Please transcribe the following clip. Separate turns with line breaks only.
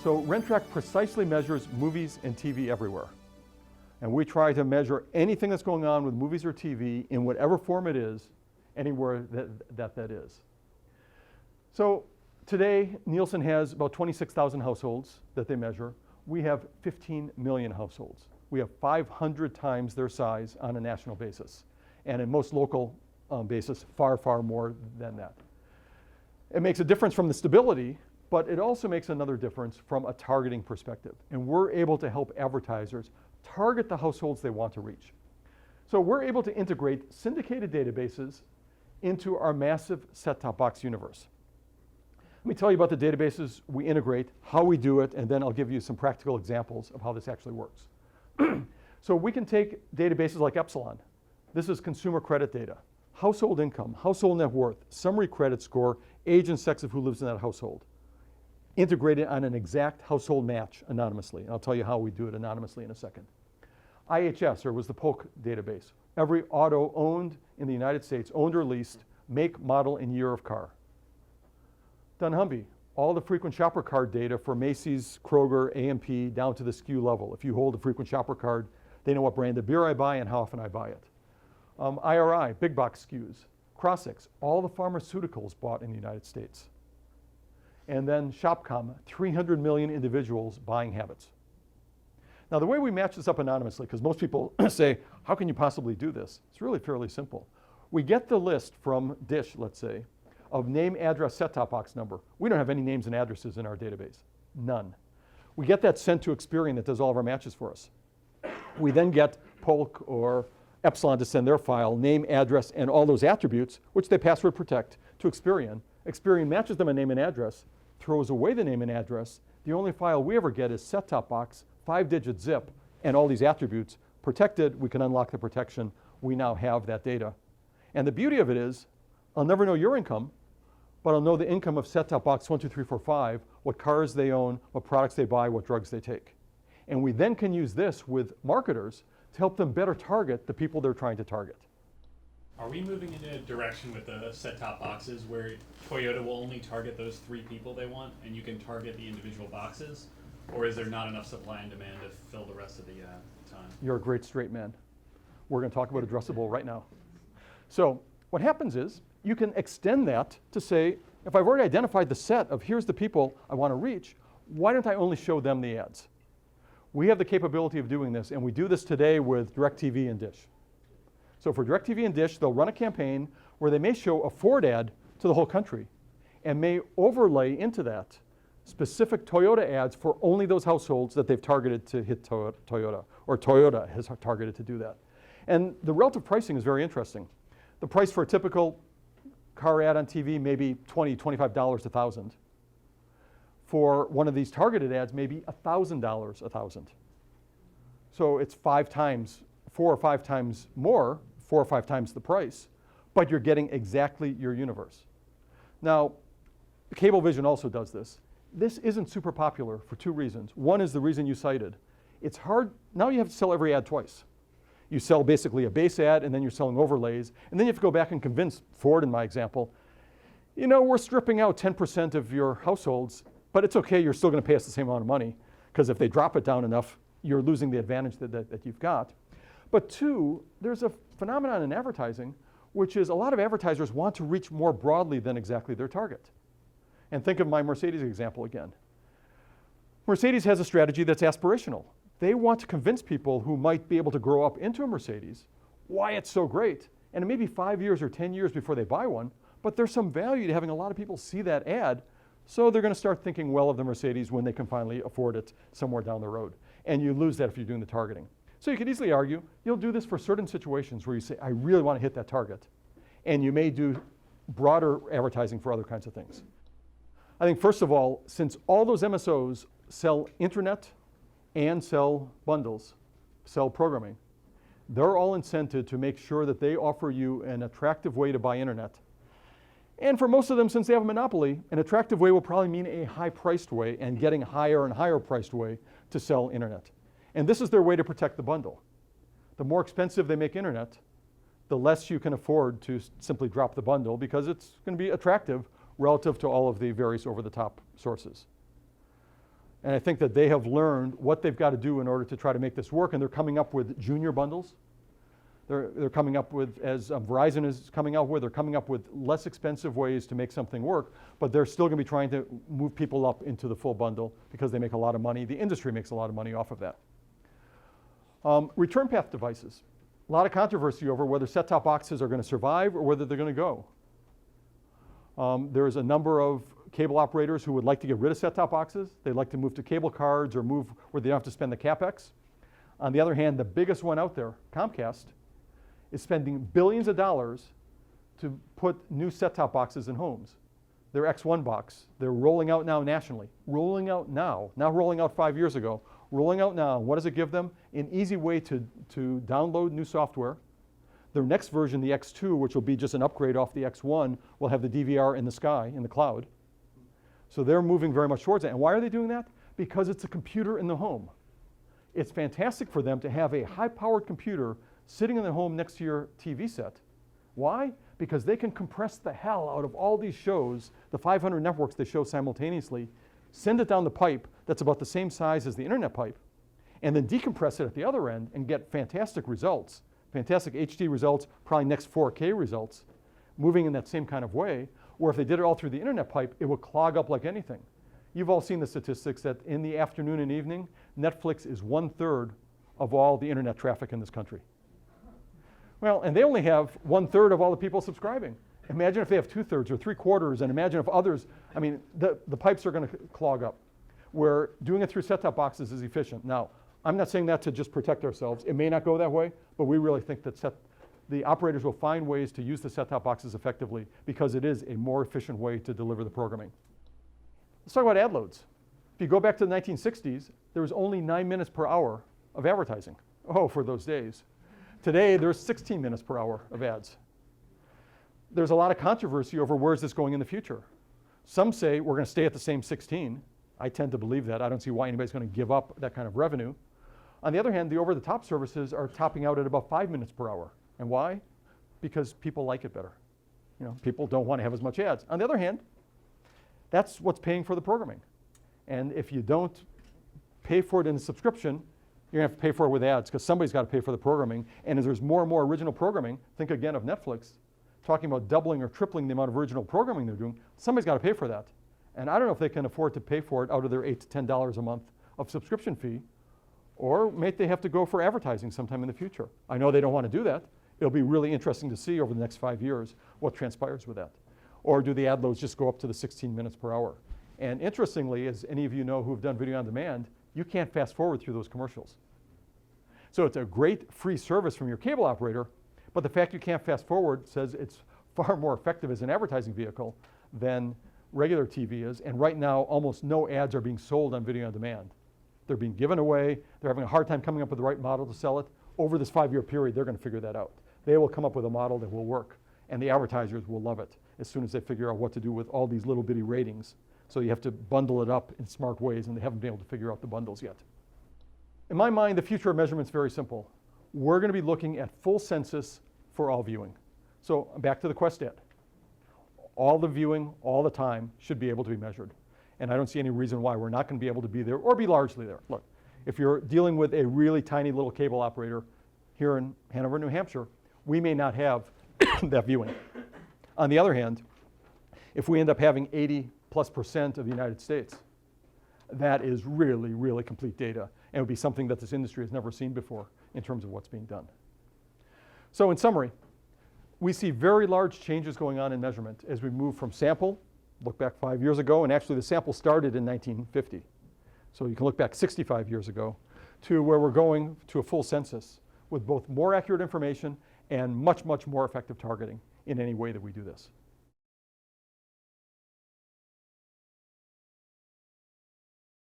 So Rentrak precisely measures movies and TV everywhere. And we try to measure anything that's going on with movies or TV in whatever form it is, anywhere that is. So today, Nielsen has about 26,000 households that they measure. We have 15 million households. We have 500 times their size on a national basis. And in most local basis, far, far more than that. It makes a difference from the stability, but it also makes another difference from a targeting perspective. And we're able to help advertisers target the households they want to reach. So we're able to integrate syndicated databases into our massive set-top box universe. Let me tell you about the databases we integrate, how we do it, and then I'll give you some practical examples of how this actually works. So we can take databases like Epsilon. This is consumer credit data, household income, household net worth, summary credit score, age and sex of who lives in that household. Integrated on an exact household match anonymously. And I'll tell you how we do it anonymously in a second. IHS, or was the Polk database. Every auto owned in the United States, owned or leased, make, model, and year of car. dunnhumby, all the frequent shopper card data for Macy's, Kroger, A&P, down to the SKU level. If you hold a frequent shopper card, they know what brand of beer I buy and how often I buy it. IRI, big box SKUs. Crossix, all the pharmaceuticals bought in the United States. And then Shopcom, 300 million individuals' buying habits. Now the way we match this up anonymously, because most people say, how can you possibly do this? It's really fairly simple. We get the list from Dish, let's say, of name, address, set-top box number. We don't have any names and addresses in our database, none. We get that sent to Experian that does all of our matches for us. We then get Polk or Epsilon to send their file, name, address, and all those attributes, which they password protect, to Experian. Experian matches them a name and address, throws away the name and address. The only file we ever get is set-top box, 5-digit zip, and all these attributes protected. We can unlock the protection. We now have that data. And the beauty of it is, I'll never know your income, but I'll know the income of set-top box 1, 2, 3, 4, 5, what cars they own, what products they buy, what drugs they take. And we then can use this with marketers to help them better target the people they're trying to target.
Are we moving in a direction with the set-top boxes where Toyota will only target those 3 people they want and you can target the individual boxes? Or is there not enough supply and demand to fill the rest of the time?
You're a great straight man. We're going to talk about addressable right now. So what happens is you can extend that to say, if I've already identified the set of here's the people I want to reach, why don't I only show them the ads? We have the capability of doing this, and we do this today with DirecTV and Dish. So for DirecTV and Dish, they'll run a campaign where they may show a Ford ad to the whole country and may overlay into that specific Toyota ads for only those households that they've targeted to hit Toyota, or Toyota has targeted to do that. And the relative pricing is very interesting. The price for a typical car ad on TV may be $20, $25, $1,000. For one of these targeted ads, maybe $1,000, $1,000. So it's 4 or 5 times more, 4 or 5 times the price, but you're getting exactly your universe. Now, Cablevision also does this. This isn't super popular for 2 reasons. One is the reason you cited. It's hard, now you have to sell every ad twice. You sell basically a base ad, and then you're selling overlays, and then you have to go back and convince Ford, in my example, you know, we're stripping out 10% of your households, but it's okay, you're still going to pay us the same amount of money, because if they drop it down enough, you're losing the advantage that you've got. But 2, there's a phenomenon in advertising, which is a lot of advertisers want to reach more broadly than exactly their target. And think of my Mercedes example again. Mercedes has a strategy that's aspirational. They want to convince people who might be able to grow up into a Mercedes why it's so great. And it may be 5 years or 10 years before they buy one, but there's some value to having a lot of people see that ad, so they're going to start thinking well of the Mercedes when they can finally afford it somewhere down the road. And you lose that if you're doing the targeting. So you could easily argue, you'll do this for certain situations where you say, I really want to hit that target. And you may do broader advertising for other kinds of things. I think first of all, since all those MSOs sell internet and sell bundles, sell programming, they're all incented to make sure that they offer you an attractive way to buy internet. And for most of them, since they have a monopoly, an attractive way will probably mean a high-priced way and getting higher and higher-priced way to sell internet. And this is their way to protect the bundle. The more expensive they make internet, the less you can afford to simply drop the bundle because it's going to be attractive relative to all of the various over-the-top sources. And I think that they have learned what they've got to do in order to try to make this work, and they're coming up with junior bundles. They're coming up with, as Verizon is coming out with, they're coming up with less expensive ways to make something work, but they're still going to be trying to move people up into the full bundle because they make a lot of money. The industry makes a lot of money off of that. Return path devices. A lot of controversy over whether set-top boxes are going to survive or whether they're going to go. There's a number of cable operators who would like to get rid of set-top boxes. They'd like to move to cable cards or move where they don't have to spend the CapEx. On the other hand, the biggest one out there, Comcast, is spending billions of dollars to put new set-top boxes in homes. Their X1 box, they're rolling out now nationally. Rolling out now, not rolling out 5 years ago. Rolling out now, what does it give them? An easy way to download new software. Their next version, the X2, which will be just an upgrade off the X1, will have the DVR in the sky, in the cloud. So they're moving very much towards that. And why are they doing that? Because it's a computer in the home. It's fantastic for them to have a high-powered computer sitting in the home next to your TV set. Why? Because they can compress the hell out of all these shows, the 500 networks they show simultaneously, send it down the pipe that's about the same size as the internet pipe, and then decompress it at the other end and get fantastic results, fantastic HD results, probably next 4K results, moving in that same kind of way, or if they did it all through the internet pipe, it would clog up like anything. You've all seen the statistics that in the afternoon and evening, Netflix is 1/3 of all the internet traffic in this country. Well, and they only have 1/3 of all the people subscribing. Imagine if they have 2/3 or 3/4, and imagine if others, I mean, the pipes are going to clog up. Where doing it through set-top boxes is efficient. Now, I'm not saying that to just protect ourselves. It may not go that way, but we really think that the operators will find ways to use the set-top boxes effectively because it is a more efficient way to deliver the programming. Let's talk about ad loads. If you go back to the 1960s, there was only 9 minutes per hour of advertising. Oh, for those days. Today, there's 16 minutes per hour of ads. There's a lot of controversy over where is this going in the future. Some say we're going to stay at the same 16. I tend to believe that. I don't see why anybody's going to give up that kind of revenue. On the other hand, the over-the-top services are topping out at about 5 minutes per hour. And why? Because people like it better. You know, people don't want to have as much ads. On the other hand, that's what's paying for the programming. And if you don't pay for it in a subscription, you're going to have to pay for it with ads because somebody's got to pay for the programming. And as there's more and more original programming, think again of Netflix, talking about doubling or tripling the amount of original programming they're doing, somebody's got to pay for that. And I don't know if they can afford to pay for it out of their $8 to $10 a month of subscription fee, or may they have to go for advertising sometime in the future. I know they don't want to do that. It'll be really interesting to see over the next 5 years what transpires with that. Or do the ad loads just go up to the 16 minutes per hour? And interestingly, as any of you know who've done video on demand, you can't fast forward through those commercials. So it's a great free service from your cable operator, but the fact you can't fast forward says it's far more effective as an advertising vehicle than regular TV is. And right now, almost no ads are being sold on video on demand. They're being given away. They're having a hard time coming up with the right model to sell it. Over this 5-year period, they're going to figure that out. They will come up with a model that will work, and the advertisers will love it as soon as they figure out what to do with all these little bitty ratings. So you have to bundle it up in smart ways, and they haven't been able to figure out the bundles yet. In my mind, the future of measurement is very simple. We're going to be looking at full census for all viewing. So back to the Quest ad. All the viewing, all the time, should be able to be measured. And I don't see any reason why we're not going to be able to be there or be largely there. Look, if you're dealing with a really tiny little cable operator here in Hanover, New Hampshire, we may not have that viewing. On the other hand, if we end up having 80+% of the United States, that is really, really complete data. And it would be something that this industry has never seen before in terms of what's being done. So in summary, we see very large changes going on in measurement as we move from sample, look back 5 years ago, and actually the sample started in 1950. So you can look back 65 years ago to where we're going to a full census with both more accurate information and much, much more effective targeting in any way that we do this.